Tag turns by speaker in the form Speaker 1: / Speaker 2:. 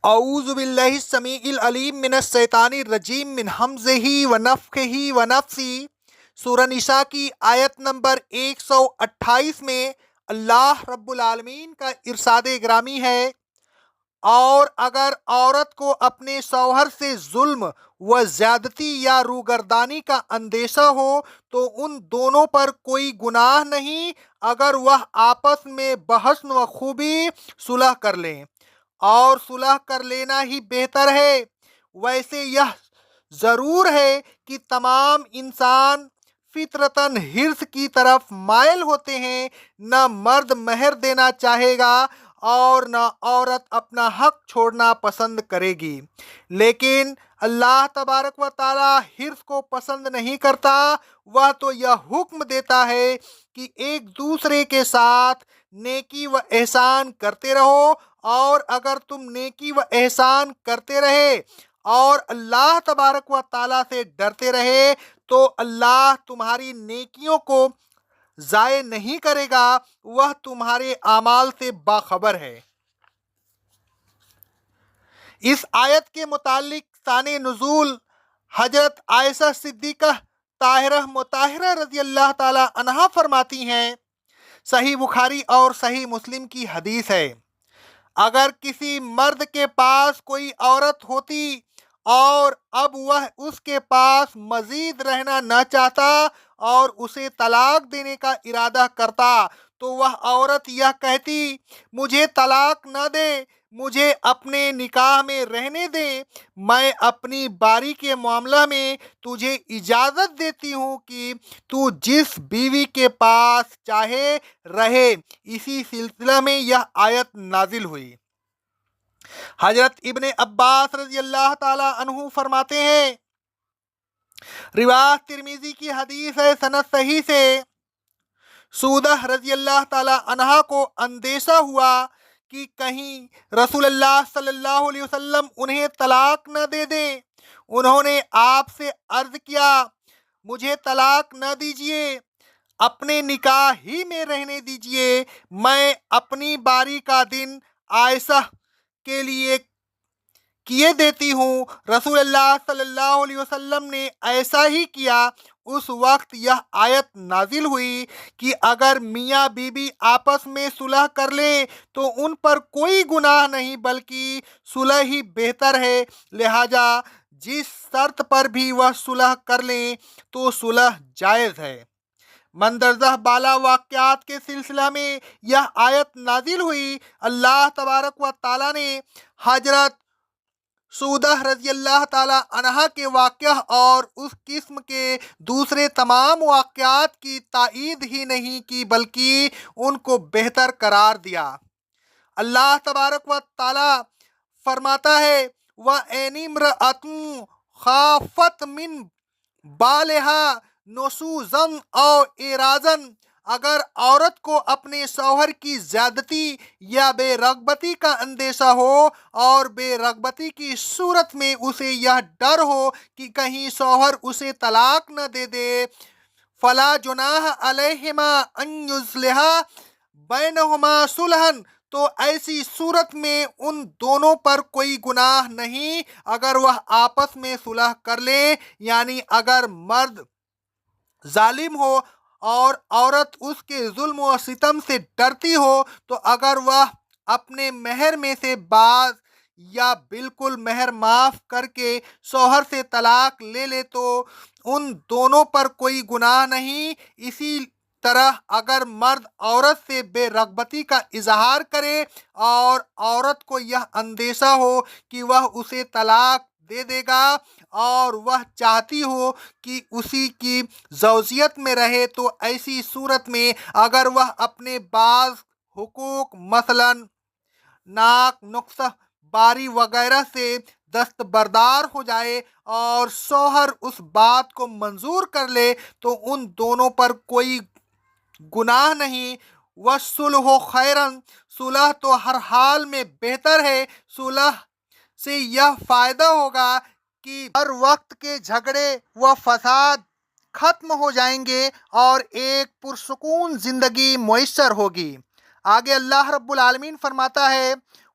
Speaker 1: اعوذ باللہ السمیع العلیم من الشیطان الرجیم من حمزہ ونفخہ ونفثہ۔ سورہ نساء کی آیت نمبر 128 میں اللہ رب العالمین کا ارشاد گرامی ہے، اور اگر عورت کو اپنے شوہر سے ظلم و زیادتی یا روگردانی کا اندیشہ ہو تو ان دونوں پر کوئی گناہ نہیں اگر وہ آپس میں بحسن و خوبی صلح کر لیں، اور صلح کر لینا ہی بہتر ہے۔ ویسے یہ ضرور ہے کہ تمام انسان فطرتاً حرص کی طرف مائل ہوتے ہیں، نہ مرد مہر دینا چاہے گا اور نہ عورت اپنا حق چھوڑنا پسند کرے گی، لیکن اللہ تبارک و تعالی حرص کو پسند نہیں کرتا۔ وہ تو یہ حکم دیتا ہے کہ ایک دوسرے کے ساتھ نیکی و احسان کرتے رہو، اور اگر تم نیکی و احسان کرتے رہے اور اللہ تبارک و تعالی سے ڈرتے رہے تو اللہ تمہاری نیکیوں کو ضائع نہیں کرے گا، وہ تمہارے اعمال سے باخبر ہے۔ اس آیت کے متعلق شان نزول حضرت عائشہ صدیقہ طاہرہ مطہرہ رضی اللہ تعالی عنہا فرماتی ہیں، صحیح بخاری اور صحیح مسلم کی حدیث ہے، اگر کسی مرد کے پاس کوئی عورت ہوتی اور اب وہ اس کے پاس مزید رہنا نہ چاہتا اور اسے طلاق دینے کا ارادہ کرتا تو وہ عورت یہ کہتی، مجھے طلاق نہ دے، مجھے اپنے نکاح میں رہنے دے، میں اپنی باری کے معاملہ میں تجھے اجازت دیتی ہوں کہ تو جس بیوی کے پاس چاہے رہے۔ اسی سلسلہ میں یہ آیت نازل ہوئی۔ حضرت ابن عباس رضی اللہ تعالی عنہ فرماتے ہیں، روایت ترمذی کی حدیث ہے سند صحیح سے، سودہ رضی اللہ تعالی عنہا کو اندیشہ ہوا کہ کہیں رسول اللہ صلی اللہ علیہ وسلم انہیں طلاق نہ دے دیں۔ انہوں نے آپ سے عرض کیا، مجھے طلاق نہ دیجیے، اپنے نکاح ہی میں رہنے دیجیے، میں اپنی باری کا دن عائشہ کے لیے کیے دیتی ہوں۔ رسول اللہ صلی اللہ علیہ وسلم نے ایسا ہی کیا۔ اس وقت یہ آیت نازل ہوئی کہ اگر میاں بیوی آپس میں صلح کر لیں تو ان پر کوئی گناہ نہیں بلکہ صلح ہی بہتر ہے، لہذا جس شرط پر بھی وہ صلح کر لیں تو صلح جائز ہے۔ مندرجہ بالا واقعات کے سلسلہ میں یہ آیت نازل ہوئی۔ اللہ تبارک و تعالی نے حضرت سودہ رضی اللہ تعالی عنہا کے واقعہ اور اس قسم کے دوسرے تمام واقعات کی تائید ہی نہیں کی بلکہ ان کو بہتر قرار دیا۔ اللہ تبارک و تعالی فرماتا ہے، وَإِنِ امْرَأَةٌ خَافَتْ مِنْ بَالِهَا نُشُوزًا أَوْ إِعْرَاضًا، اگر عورت کو اپنے شوہر کی زیادتی یا بے رغبتی کا اندیشہ ہو اور بے رغبتی کی صورت میں اسے یہ ڈر ہو کہ کہیں شوہر اسے طلاق نہ دے دے، فَلَا جُنَاحَ عَلَيْهِمَا أَن يُصْلِحَا بَيْنَهُمَا صُلْحًا، تو ایسی صورت میں ان دونوں پر کوئی گناہ نہیں اگر وہ آپس میں صلح کر لیں، یعنی اگر مرد ظالم ہو اور عورت اس کے ظلم و ستم سے ڈرتی ہو تو اگر وہ اپنے مہر میں سے بعض یا بالکل مہر معاف کر کے شوہر سے طلاق لے لے تو ان دونوں پر کوئی گناہ نہیں۔ اسی طرح اگر مرد عورت سے بے رغبتی کا اظہار کرے اور عورت کو یہ اندیشہ ہو کہ وہ اسے طلاق دے دے گا اور وہ چاہتی ہو کہ اسی کی زوجیت میں رہے تو ایسی صورت میں اگر وہ اپنے بعض حقوق مثلا ناک، نقصہ باری وغیرہ سے دستبردار ہو جائے اور شوہر اس بات کو منظور کر لے تو ان دونوں پر کوئی گناہ نہیں۔ وَالصُّلْحُ خَيْرٌ، صلح تو ہر حال میں بہتر ہے۔ صلح سے یہ فائدہ ہوگا کہ ہر وقت کے جھگڑے و فساد ختم ہو جائیں گے اور ایک پرسکون زندگی میسر ہوگی۔ آگے اللہ رب العالمین فرماتا ہے،